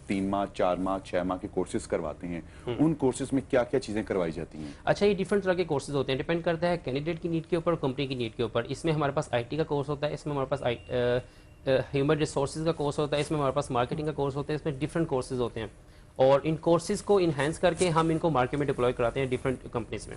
3 माह 4 माह 6 माह के कोर्सेज करवाते हैं, उन कोर्सेज में क्या क्या चीज़ें करवाई जाती हैं? अच्छा, ये डिफरेंट तरह के कोर्सेज होते हैं, डिपेंड करता है कैंडिडेट की नीड के ऊपर, कंपनी की नीड के ऊपर. इसमें हमारे पास IT का कोर्स होता है, इसमें हमारे पास ह्यूमन रिसोर्सेज का कोर्स होता है, इसमें हमारे पास मार्केटिंग का कोर्स होता है, इसमें डिफरेंट कोर्सेज होते हैं और इन कोर्सेज को इन्हेंस करके हम इनको मार्केट में डिप्लॉय कराते हैं डिफरेंट कंपनीज में.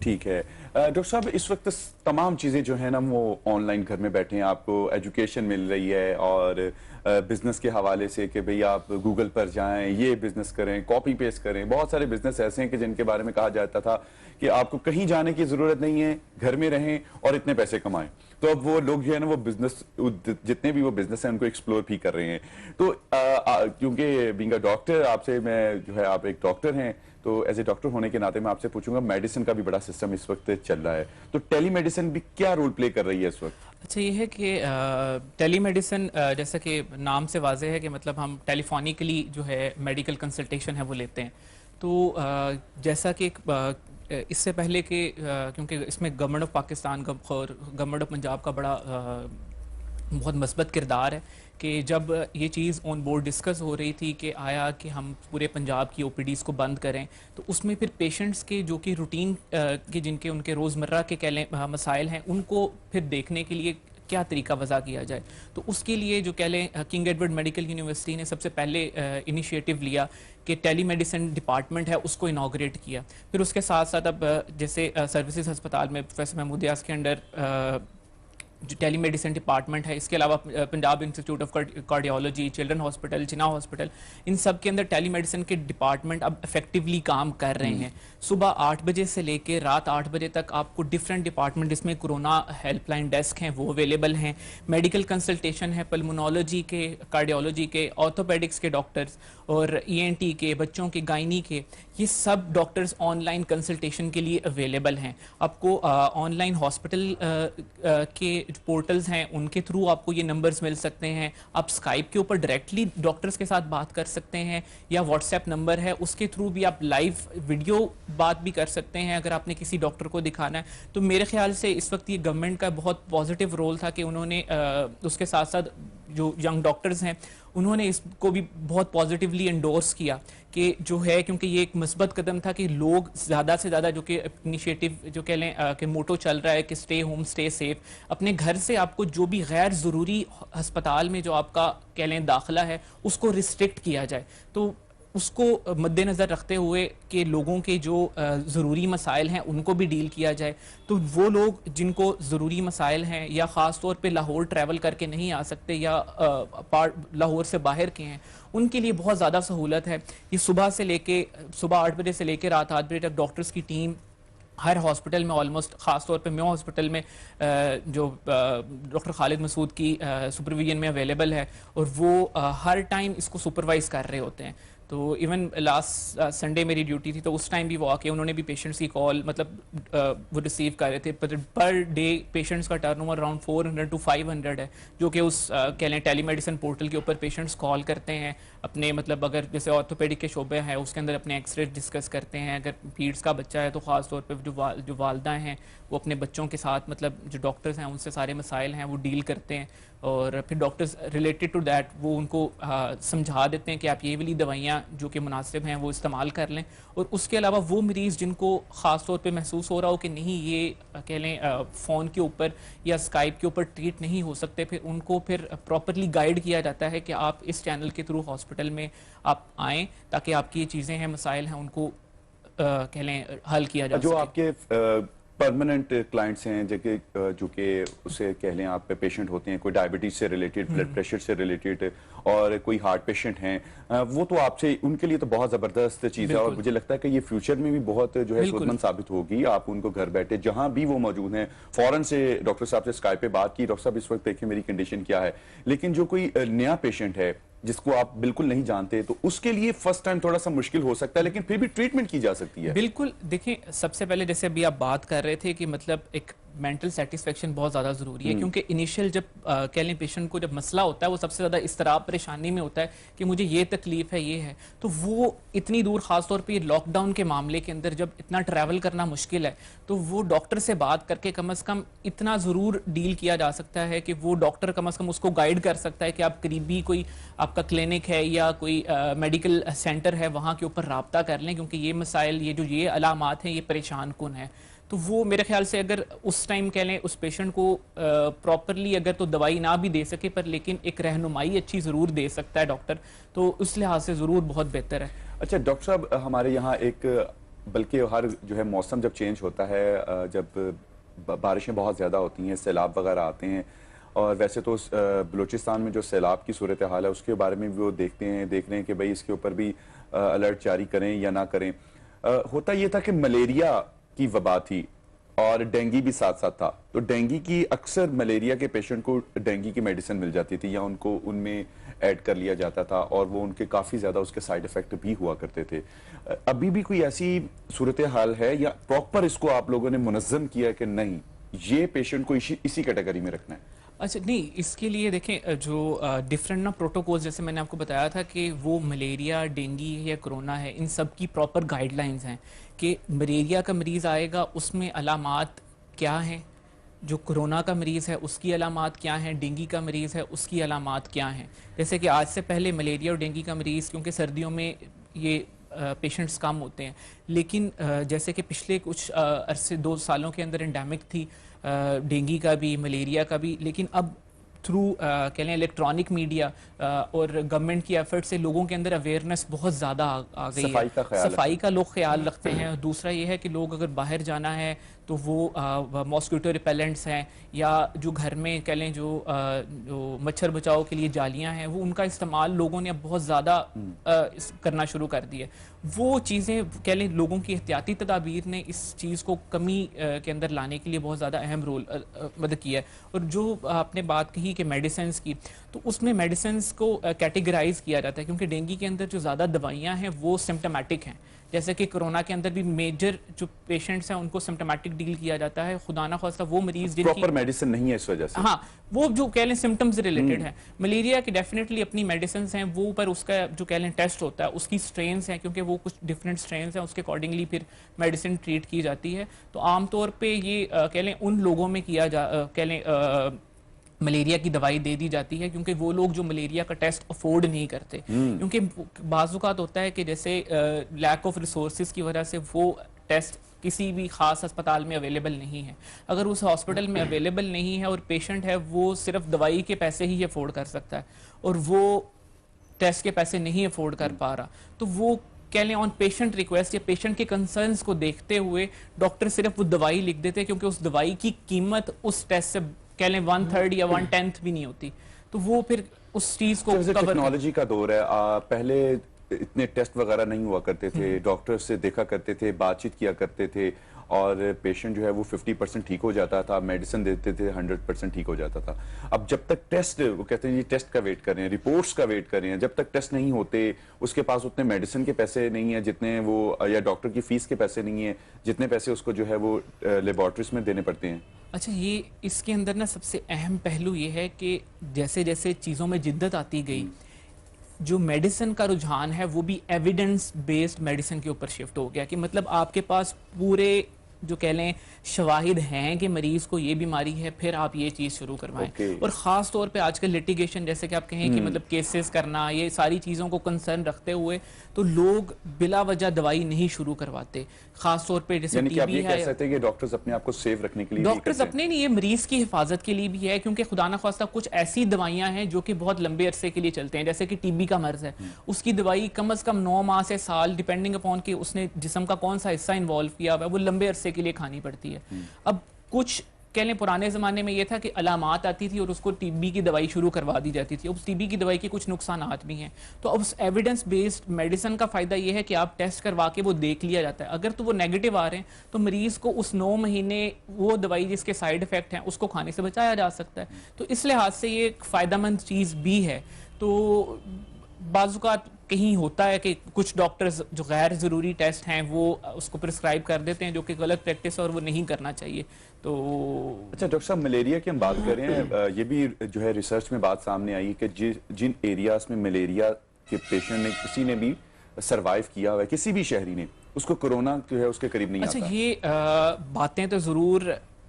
ठीक है डॉक्टर साहब, इस वक्त तमाम चीज़ें जो है ना वो ऑनलाइन घर में बैठे हैं, आपको एजुकेशन मिल रही है और बिजनेस के हवाले से कि भाई आप गूगल पर जाएं, ये बिजनेस करें, कॉपी पेस्ट करें. बहुत सारे बिजनेस ऐसे हैं कि जिनके बारे में कहा जाता था कि आपको कहीं जाने की ज़रूरत नहीं है, घर में रहें और इतने पैसे कमाएं. तो अब वो लोग जो है ना वो बिजनेस, जितने भी वो बिजनेस हैं उनको एक्सप्लोर भी कर रहे हैं. तो क्योंकि बीइंग अ डॉक्टर, आपसे मैं जो है, आप एक डॉक्टर हैं, तो एज ए डॉक्टर होने के नाते मैं आपसे पूछूंगा, मेडिसिन का भी बड़ा सिस्टम इस वक्त चल रहा है, तो टेली मेडिसिन भी क्या रोल प्ले कर रही है इस वक्त? अच्छा, ये है कि टेली मेडिसिन जैसा कि नाम से वाज़ेह है कि मतलब हम टेलीफोनिकली जो है मेडिकल कंसल्टेशन है वो लेते हैं. तो जैसा कि इससे पहले कि क्योंकि इसमें गवर्नमेंट ऑफ पाकिस्तान और गवर्नमेंट ऑफ पंजाब का बड़ा बहुत मस्बत किरदार है कि जब ये चीज़ ऑन बोर्ड डिस्कस हो रही थी कि आया कि हम पूरे पंजाब की OPDs को बंद करें, तो उसमें फिर पेशेंट्स के जो कि रूटीन के जिनके उनके रोज़मर्रा के कह लें मसाइल हैं, उनको फिर देखने के लिए क्या तरीका वज़ा किया जाए. तो उसके लिए जो कह लें किंग एडवर्ड मेडिकल यूनिवर्सिटी ने सबसे पहले इनिशिएटिव लिया कि टेली मेडिसिन डिपार्टमेंट है उसको इनाग्रेट किया. फिर उसके साथ साथ अब जैसे सर्विसेज हस्पताल में प्रोफेसर महमूद रियाज के अंडर जो टेली मेडिसिन डिपार्टमेंट है, इसके अलावा Punjab institute of cardiology, children hospital, Jinnah hospital, इन सब के अंदर टेली मेडिसिन के डिपार्टमेंट अब इफेक्टिवली काम कर रहे हैं. सुबह 8 बजे से लेकर रात 8 बजे तक आपको डिफरेंट डिपार्टमेंट, जिसमें कोरोना हेल्पलाइन डेस्क हैं वो अवेलेबल हैं, मेडिकल कंसल्टेशन है, पल्मोनोलॉजी के, कार्डियोलॉजी के, ऑर्थोपेडिक्स के डॉक्टर्स और ENT के, बच्चों के, गायनी के, ये सब डॉक्टर्स ऑनलाइन कंसल्टेशन के लिए अवेलेबल हैं. आपको ऑनलाइन हॉस्पिटल के पोर्टल्स हैं उनके थ्रू आपको ये नंबर्स मिल सकते हैं. आप स्काइप के ऊपर डायरेक्टली डॉक्टर्स के साथ बात कर सकते हैं या व्हाट्सएप नंबर है उसके थ्रू भी आप लाइव वीडियो बात भी कर सकते हैं अगर आपने किसी डॉक्टर को दिखाना है. तो मेरे ख्याल से इस वक्त ये गवर्नमेंट का बहुत पॉजिटिव रोल था कि उन्होंने उसके साथ साथ जो यंग डॉक्टर्स हैं उन्होंने इसको भी बहुत पॉजिटिवली एंडोर्स किया कि जो है, क्योंकि ये एक मुस्बत कदम था कि लोग ज़्यादा से ज़्यादा जो कि इनिशिएटिव जो कह लें कि मोटो चल रहा है कि स्टे होम स्टे सेफ, अपने घर से आपको जो भी गैर ज़रूरी अस्पताल में जो आपका कह लें दाखिला है उसको रिस्ट्रिक्ट किया जाए. तो उसको मद्देनज़र रखते हुए कि लोगों के जो ज़रूरी मसाइल हैं उनको भी डील किया जाए. तो वो लोग जिनको ज़रूरी मसाइल हैं या ख़ास तौर पे लाहौर ट्रैवल करके नहीं आ सकते या लाहौर से बाहर के हैं, उनके लिए बहुत ज़्यादा सहूलत है. ये सुबह 8 बजे से लेकर रात 8 बजे तक डॉक्टर्स की टीम हर हॉस्पिटल में ऑलमोस्ट, ख़ास तौर पे मेयो हॉस्पिटल में जो डॉक्टर खालिद मसूद की सुपरविजन में अवेलेबल है और वो हर टाइम इसको सुपरवाइज़ कर रहे होते हैं. तो इवन लास्ट संडे मेरी ड्यूटी थी तो उस टाइम भी वो आके उन्होंने भी पेशेंट्स की कॉल मतलब वो रिसीव कर रहे थे. पर डे पेशेंट्स का टर्नओवर अराउंड 400 to 500 है जो कि उस कह लें टेली मेडिसिन पोर्टल के ऊपर पेशेंट्स कॉल करते हैं अपने, मतलब अगर जैसे ऑर्थोपेडिक के शोबे हैं उसके अंदर अपने एक्सरे डिस्कस करते हैं. अगर पीड्स का बच्चा है तो ख़ास तौर पर जो वालदा हैं वो अपने बच्चों के साथ, मतलब जो डॉक्टर्स हैं उनसे सारे मसाइल हैं वो डील करते हैं और फिर डॉक्टर्स रिलेटेड टू दैट वो उनको समझा देते हैं कि आप ये वाली दवाइयाँ जो कि मुनासिब हैं वो इस्तेमाल कर लें. और उसके अलावा वो मरीज़ जिनको ख़ास तौर पे महसूस हो रहा हो कि नहीं ये कह लें फ़ोन के ऊपर या स्काइप के ऊपर ट्रीट नहीं हो सकते, फिर उनको फिर प्रॉपरली गाइड किया जाता है कि आप इस चैनल के थ्रू हॉस्पिटल में आप आएँ ताकि आपकी ये चीज़ें हैं, मसाइल हैं, उनको कह लें हल किया जा सके. जो आपके परमानेंट क्लाइंट्स हैं जो कि उसे कह लें आप पेशेंट होते हैं, कोई डायबिटीज से रिलेटेड, ब्लड प्रेशर से रिलेटेड और कोई हार्ट पेशेंट हैं, वो तो आपसे, उनके लिए तो बहुत ज़बरदस्त चीज़ है और मुझे लगता है कि ये फ्यूचर में भी बहुत जो है फ़ायदेमंद साबित होगी. आप उनको घर बैठे जहां भी वो मौजूद हैं फ़ौरन से डॉक्टर साहब से स्काइप पे बात की, डॉक्टर साहब इस वक्त देखिए मेरी कंडीशन क्या है. लेकिन जो कोई नया पेशेंट है जिसको आप बिल्कुल नहीं जानते तो उसके लिए फर्स्ट टाइम थोड़ा सा मुश्किल हो सकता है, लेकिन फिर भी ट्रीटमेंट की जा सकती है. बिल्कुल. देखिए, सबसे पहले जैसे अभी आप बात कर रहे थे कि मतलब एक मेंटल सेटिस्फेक्शन बहुत ज़्यादा ज़रूरी है, क्योंकि इनिशियल जब कह लें पेशेंट को जब मसला होता है वो सबसे ज़्यादा इस्तराब परेशानी में होता है कि मुझे ये तकलीफ है, ये है, तो वो इतनी दूर ख़ास तौर पे लॉकडाउन के मामले के अंदर जब इतना ट्रैवल करना मुश्किल है, तो वो डॉक्टर से बात करके कम से कम इतना ज़रूर डील किया जा सकता है कि वो डॉक्टर कम से कम उसको गाइड कर सकता है कि आप करीबी कोई आपका क्लिनिक है या कोई मेडिकल सेंटर है, वहाँ के ऊपर राब्ता कर लें, क्योंकि ये मसाइल, ये अलामात हैं, ये परेशान कुन है। तो वो मेरे ख्याल से अगर उस टाइम कह लें उस पेशेंट को प्रॉपरली अगर तो दवाई ना भी दे सके पर लेकिन एक रहनुमाई अच्छी ज़रूर दे सकता है डॉक्टर, तो उस लिहाज से ज़रूर बहुत बेहतर है। अच्छा डॉक्टर साहब, हमारे यहाँ एक बल्कि हर जो है मौसम जब चेंज होता है, जब बारिशें बहुत ज़्यादा होती हैं, सैलाब वगैरह आते हैं, और वैसे तो बलूचिस्तान में जो सैलाब की सूरत हाल है उसके बारे में भी वो देख रहे हैं कि भाई इसके ऊपर भी अलर्ट जारी करें या ना करें। होता ये था कि मलेरिया की वबा थी और डेंगू भी साथ साथ था, तो डेंगू की अक्सर मलेरिया के पेशेंट को डेंगू की मेडिसिन मिल जाती थी या उनको उनमें ऐड कर लिया जाता था, और वो उनके काफ़ी ज़्यादा उसके साइड इफ़ेक्ट भी हुआ करते थे। अभी भी कोई ऐसी सूरत हाल है या प्रॉपर इसको आप लोगों ने मुनज़्ज़म किया है कि नहीं ये पेशेंट को इसी कैटेगरी में रखना है? अच्छा नहीं, इसके लिए देखें जो डिफरेंट ना प्रोटोकॉल्स, जैसे मैंने आपको बताया था कि वो मलेरिया, डेंगू या कोरोना है, इन सब की प्रॉपर गाइडलाइंस हैं कि मलेरिया का मरीज़ आएगा उसमें अलामात क्या हैं, जो कोरोना का मरीज़ है उसकी अलामात क्या हैं, डेंगू का मरीज़ है उसकी अलामात क्या हैं। जैसे कि आज से पहले मलेरिया और डेंगू का मरीज़, क्योंकि सर्दियों में ये पेशेंट्स कम होते हैं, लेकिन जैसे कि पिछले कुछ अरसे 2 सालों के अंदर एंडेमिक थी डेंगू का भी, मलेरिया का भी, लेकिन अब थ्रू कह लें इलेक्ट्रॉनिक मीडिया और गवर्नमेंट की एफर्ट से लोगों के अंदर अवेयरनेस बहुत ज़्यादा आ गई है। सफाई का लोग ख्याल रखते हैं। दूसरा ये है कि लोग अगर बाहर जाना है तो वो मॉस्किटो रिपेलेंट्स हैं या जो घर में कह लें जो मच्छर बचाव के लिए जालियां हैं, वो उनका इस्तेमाल लोगों ने अब बहुत ज़्यादा करना शुरू कर दिया। वो चीज़ें कह लें लोगों की एहतियाती तदाबीर ने इस चीज़ को कमी के अंदर लाने के लिए बहुत ज़्यादा अहम रोल मदद किया है। और जो आपने बात कही कि मेडिसिन्स की, तो उसमें मेडिसिन्स को कैटेगराइज किया जाता है, क्योंकि डेंगू के अंदर जो ज़्यादा दवाइयाँ हैं वो सिम्टोमेटिक हैं, जैसे कि कोरोना के अंदर भी मेजर जो पेशेंट्स हैं उनको सिम्टोमेटिक डील किया जाता है। खुदा ना खास्ता वो मरीज जिनकी प्रॉपर मेडिसिन नहीं है इस वजह से, हाँ, वो जो कह लें सिम्टम्स रिलेटेड है। मलेरिया की डेफिनेटली अपनी मेडिसिन हैं, वो पर उसका जो कह लें टेस्ट होता है, उसकी स्ट्रेन्स हैं, क्योंकि वो कुछ डिफरेंट स्ट्रेन्स हैं, उसके अकॉर्डिंगली फिर मेडिसिन ट्रीट की जाती है। तो आमतौर पर ये कह लें उन लोगों में किया जा कह लें मलेरिया की दवाई दे दी जाती है, क्योंकि वो लोग जो मलेरिया का टेस्ट अफोर्ड नहीं करते, क्योंकि बाज़-औक़ात होता है कि जैसे लैक ऑफ रिसोर्सेज की वजह से वो टेस्ट किसी भी ख़ास अस्पताल में अवेलेबल नहीं है। अगर उस हॉस्पिटल में अवेलेबल नहीं है और पेशेंट है वो सिर्फ दवाई के पैसे ही अफोर्ड कर सकता है और वो टेस्ट के पैसे नहीं अफोर्ड कर पा रहा, तो वो कह लें ऑन पेशेंट रिक्वेस्ट या पेशेंट के कंसर्न्स को देखते हुए डॉक्टर सिर्फ वो दवाई लिख देते हैं, क्योंकि उस दवाई की कीमत उस टेस्ट से कह लें 1/3 या 1/10 भी नहीं होती, तो वो फिर उस चीज को टेक्नोलॉजी का दौर है। पहले इतने टेस्ट वगैरह नहीं हुआ करते थे, डॉक्टर से देखा करते थे, बातचीत किया करते थे, और पेशेंट जो है वो 50% ठीक हो जाता था, मेडिसिन देते थे 100% ठीक हो जाता था। अब जब तक टेस्ट, वो कहते हैं ये टेस्ट का वेट कर रहे हैं, रिपोर्ट्स का वेट कर रहे हैं, जब तक टेस्ट नहीं होते उसके पास उतने मेडिसिन के पैसे नहीं है जितने वो, या डॉक्टर की फीस के पैसे नहीं है जितने पैसे उसको जो है वो लेबॉर्ट्रीज में देने पड़ते हैं। अच्छा, ये इसके अंदर ना सबसे अहम पहलू ये है कि जैसे जैसे चीज़ों में जिद्दत आती गई, जो मेडिसिन का रुझान है वो भी एविडेंस बेस्ड मेडिसिन के ऊपर शिफ्ट हो गया, कि मतलब आपके पास पूरे जो कह लें शवाहिद हैं कि मरीज को ये बीमारी है, फिर आप ये चीज़ शुरू करवाएं। और ख़ास तौर पे आजकल लिटिगेशन, जैसे कि आप कहें कि मतलब केसेस करना, ये सारी चीज़ों को कंसर्न रखते हुए तो लोग बिला वजह दवाई नहीं शुरू करवाते। ख़ास तौर पे जैसे टीबी है, कह सकते हैं कि डॉक्टर्स अपने आप को सेव रखने के लिए, डॉक्टर्स अपने नहीं, ये मरीज की हिफाजत के लिए भी है, क्योंकि खुदा ना खास्ता कुछ ऐसी दवाइयां हैं जो कि बहुत लंबे अरसे के लिए चलते हैं, जैसे कि टीबी का मर्ज है, उसकी दवाई कम से कम 9 माह से साल, डिपेंडिंग अपॉन कि उसने जिस्म का कौन सा हिस्सा इन्वॉल्व किया हुआ है, वो लंबे अरसे के लिए खानी पड़ती है। अब कुछ कह लें पुराने ज़माने में ये था कि अलामात आती थी और उसको टीबी की दवाई शुरू करवा दी जाती थी। अब टीबी की दवाई के कुछ नुकसानात भी हैं, तो अब एविडेंस बेस्ड मेडिसिन का फ़ायदा ये है कि आप टेस्ट करवा के वो देख लिया जाता है। अगर तो वो नेगेटिव आ रहे हैं तो मरीज़ को उस 9 महीने वो दवाई जिसके साइड इफ़ेक्ट हैं उसको खाने से बचाया जा सकता है। तो इस लिहाज से ये एक फ़ायदेमंद चीज़ भी है। तो बाज़ औक़ात کہیں ہوتا ہے کہ کچھ ڈاکٹرز جو غیر ضروری ٹیسٹ ہیں وہ اس کو پرسکرائب کر دیتے ہیں، جو کہ غلط پریکٹس اور وہ نہیں کرنا چاہیے. تو اچھا ڈاکٹر صاحب، ملیریا کی ہم بات کر رہے ہیں، یہ بھی جو ہے ریسرچ میں بات سامنے آئی کہ جن ایریاز میں ملیریا کے پیشنٹ نے کسی نے بھی سروائیو کیا ہوا ہے، کسی بھی شہری نے، اس کو کرونا جو ہے اس کے قریب نہیں آتا. اچھا، یہ باتیں تو ضرور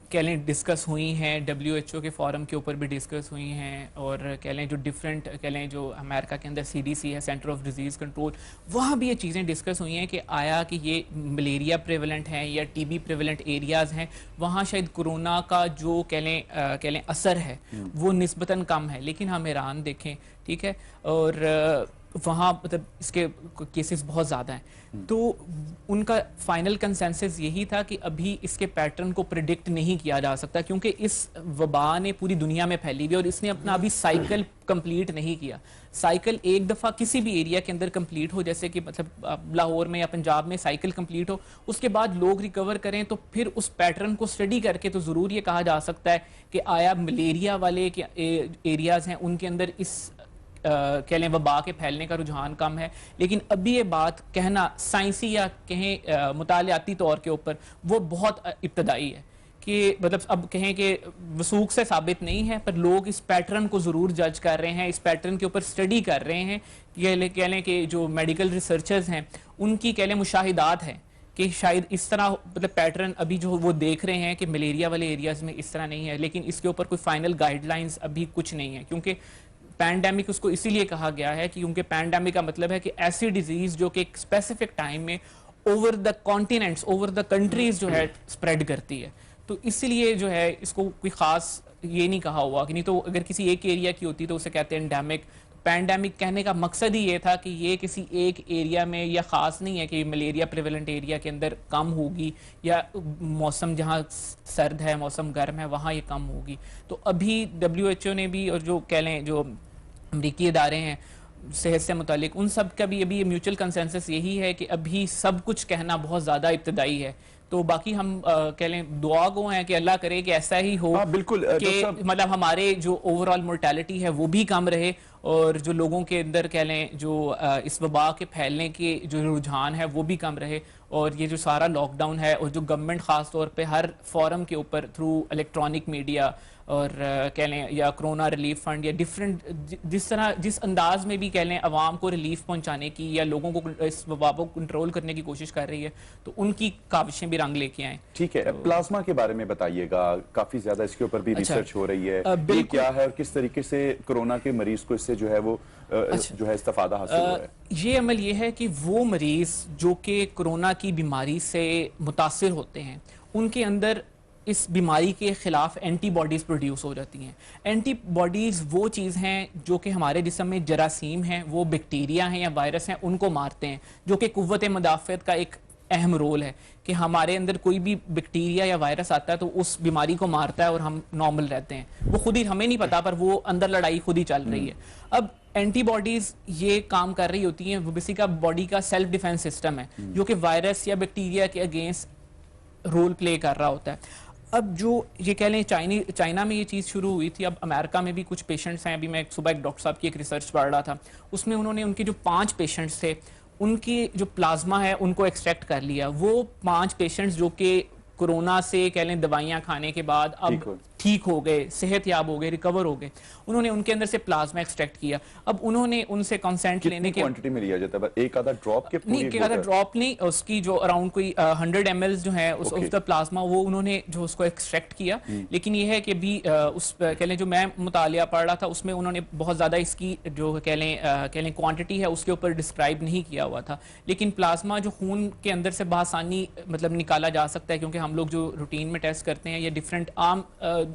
کہہ لیں ڈسکس ہوئی ہیں، WHO کے فورم کے اوپر بھی ڈسکس ہوئی ہیں، اور کہہ لیں جو ڈفرینٹ کہہ لیں جو امریکہ کے اندر CDC ہے، سینٹر آف ڈیزیز کنٹرول، وہاں بھی یہ چیزیں ڈسکس ہوئی ہیں کہ آیا کہ یہ ملیریا پریولنٹ ہیں یا TB پریولنٹ ایریاز ہیں، وہاں شاید کرونا کا جو کہہ لیں اثر ہے وہ نسبتاً کم ہے. لیکن ہم ایران دیکھیں، ٹھیک ہے، اور وہاں مطلب اس کے کیسز بہت زیادہ ہیں. تو ان کا فائنل کنسنسس یہی تھا کہ ابھی اس کے پیٹرن کو پریڈکٹ نہیں کیا جا سکتا، کیونکہ اس وبا نے پوری دنیا میں پھیلی ہوئی اور اس نے اپنا ابھی سائیکل کمپلیٹ نہیں کیا. سائیکل ایک دفعہ کسی بھی ایریا کے اندر کمپلیٹ ہو، جیسے کہ مطلب لاہور میں یا پنجاب میں سائیکل کمپلیٹ ہو، اس کے بعد لوگ ریکور کریں تو پھر اس پیٹرن کو اسٹڈی کر کے تو ضرور یہ کہا جا سکتا ہے کہ آیا ملیریا والے ایریاز ہیں ان کے اندر اس کہہ لیں وبا کے پھیلنے کا رجحان کم ہے. لیکن ابھی یہ بات کہنا سائنسی یا کہیں مطالعاتی طور کے اوپر وہ بہت ابتدائی ہے کہ مطلب اب کہیں کہ وثوق سے ثابت نہیں ہے، پر لوگ اس پیٹرن کو ضرور جج کر رہے ہیں، اس پیٹرن کے اوپر اسٹڈی کر رہے ہیں. کہہ لیں کہ جو میڈیکل ریسرچرز ہیں ان کی کہہ لیں مشاہدات ہیں کہ شاید اس طرح مطلب پیٹرن ابھی جو وہ دیکھ رہے ہیں کہ ملیریا والے ایریاز میں اس طرح نہیں ہے. لیکن اس کے اوپر کوئی فائنل گائیڈ لائنز ابھی کچھ نہیں ہے، کیونکہ پینڈیمک اس کو اسی لیے کہا گیا ہے کہ کیونکہ پینڈیمک کا مطلب ہے کہ ایسی ڈیزیز جو کہ ایک اسپیسیفک ٹائم میں over the continents, over the countries جو ہے اسپریڈ کرتی ہے. تو اسی لیے جو ہے اس کو کوئی خاص یہ نہیں کہا ہوا کہ نہیں تو اگر کسی ایک ایریا کی ہوتی تو اسے کہتے ہیں انڈیمک. پینڈیمک کہنے کا مقصد ہی یہ تھا کہ یہ کسی ایک ایریا میں یا خاص نہیں ہے کہ ملیریا پریولنٹ ایریا کے اندر کم ہوگی یا موسم جہاں سرد ہے، موسم گرم ہے، وہاں یہ کم ہوگی. تو ابھی WHO نے بھی اور جو کہہ لیں جو امریکی ادارے ہیں صحت سے متعلق، ان سب کا بھی ابھی میوچل کنسنسس یہی ہے کہ ابھی سب کچھ کہنا بہت زیادہ ابتدائی ہے. تو باقی ہم کہہ لیں دعا گو ہیں کہ اللہ کرے کہ ایسا ہی ہو بالکل کہ مطلب ہمارے جو اوور آل مورٹیلٹی ہے وہ بھی کم رہے، اور جو لوگوں کے اندر کہہ لیں جو اس وبا کے پھیلنے کے جو رجحان ہے وہ بھی کم رہے. اور یہ جو سارا لاک ڈاؤن ہے اور جو گورنمنٹ خاص طور پہ ہر فورم کے اوپر تھرو الیکٹرانک میڈیا اور کہہ لیں یا کرونا ریلیف فنڈ یا ڈفرینٹ جس انداز میں بھی کہہ لیں عوام کو ریلیف پہنچانے کی یا لوگوں کو اس وبا کو کنٹرول کرنے کی کوشش کر رہی ہے، تو ان کی کاوشیں بھی رنگ لے کے آئیں. ٹھیک ہے، پلازما کے بارے میں بتائیے گا، کافی زیادہ اس کے اوپر بھی ریسرچ ہو رہی ہے، یہ کیا ہے اور کس طریقے سے کرونا کے مریض کو اس سے جو ہے وہ جو ہے استفادہ حاصل ہوا ہے؟ یہ عمل یہ ہے کہ وہ مریض جو کہ کرونا کی بیماری سے متاثر ہوتے ہیں ان کے اندر اس بیماری کے خلاف اینٹی باڈیز پروڈیوس ہو جاتی ہیں. اینٹی باڈیز وہ چیز ہیں جو کہ ہمارے جسم میں جراثیم ہیں، وہ بیکٹیریا ہیں یا وائرس ہیں، ان کو مارتے ہیں، جو کہ قوت مدافعت کا ایک اہم رول ہے کہ ہمارے اندر کوئی بھی بیکٹیریا یا وائرس آتا ہے تو اس بیماری کو مارتا ہے اور ہم نارمل رہتے ہیں. وہ خود ہی ہمیں نہیں پتا پر وہ اندر لڑائی خود ہی چل رہی ہے. اب اینٹی باڈیز یہ کام کر رہی ہوتی ہیں، وہ بیسیکلی باڈی کا سیلف ڈیفense سسٹم ہے جو کہ وائرس یا بیکٹیریا کے اگینسٹ رول پلے کر رہا ہوتا ہے. اب جو یہ کہہ لیں چائنا میں یہ چیز شروع ہوئی تھی، اب امریکہ میں بھی کچھ پیشنٹس ہیں. ابھی میں صبح ایک ڈاکٹر صاحب کی ایک ریسرچ پڑھ رہا تھا، اس میں انہوں نے ان کے جو 5 پیشنٹس تھے ان کی جو پلازما ہے ان کو ایکسٹریکٹ کر لیا. وہ 5 پیشنٹس جو کہ کرونا سے کہہ لیں دوائیاں کھانے کے بعد اب ٹھیک ہو گئے، صحت یاب ہو گئے، ریکور ہو گئے، انہوں نے ان کے اندر سے پلازما ایکسٹریکٹ کیا. اب انہوں نے ان سے کنسنٹ لینے کے کوانٹٹی میں لیا جاتا ہے؟ ایک آدھا ڈراپ کے نہیں، ایک آدھا ڈراپ نہیں، اس کی جو اراؤنڈ کوئی 100 ml جو ہے اس کا پلازما وہ انہوں نے جو اس کو ایکسٹریکٹ کیا. لیکن یہ ہے کہ بھی اس کہہ لیں جو میں مطالعہ پڑھ رہا تھا اس میں انہوں نے بہت زیادہ اس کی جو کہہ لیں کوانٹٹی ہے اس کے اوپر ڈسکرائب نہیں کیا ہوا تھا. لیکن پلازما جو خون کے اندر سے بآسانی مطلب نکالا جا سکتا ہے، کیونکہ ہم لوگ جو روٹین میں ٹیسٹ کرتے ہیں یا ڈفرینٹ عام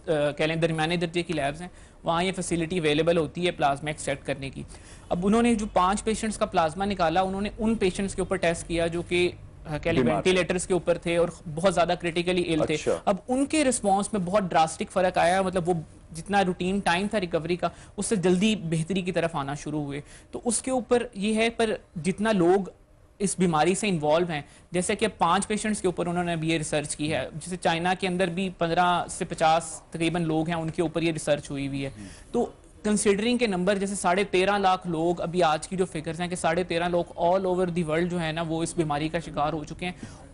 کہہ لیں درمیانے درجے کی لیبز ہیں وہاں یہ فیسلٹی اویلیبل ہوتی ہے پلازما ایکسٹریکٹ کرنے کی. اب انہوں نے جو 5 پیشنٹس کا پلازما نکالا، انہوں نے ان پیشنٹس کے اوپر ٹیسٹ کیا جو کہ کہہ لیں وینٹیلیٹرز کے اوپر تھے اور بہت زیادہ کریٹیکلی ایل تھے. اب ان کے رسپانس میں بہت ڈراسٹک فرق آیا، مطلب وہ جتنا روٹین ٹائم تھا ریکوری کا اس سے جلدی بہتری کی طرف آنا شروع ہوئے. تو اس کے اوپر یہ ہے، پر جتنا لوگ اس بیماری سے انوالو ہیں، جیسے کہ 5 پیشنٹس کے اوپر انہوں نے ابھی یہ ریسرچ کی ہے، جیسے چائنا کے اندر بھی 15 سے 50 تقریباً لوگ ہیں ان کے اوپر یہ ریسرچ ہوئی ہے. تو کنسیڈرنگ کے نمبر جیسے 13.5 لاکھ لوگ ابھی آج کی جو فگرز ہیں کہ 13.5 lakh all over the world جو ہے نا وہ اس بیماری کا شکار ہو چکے ہیں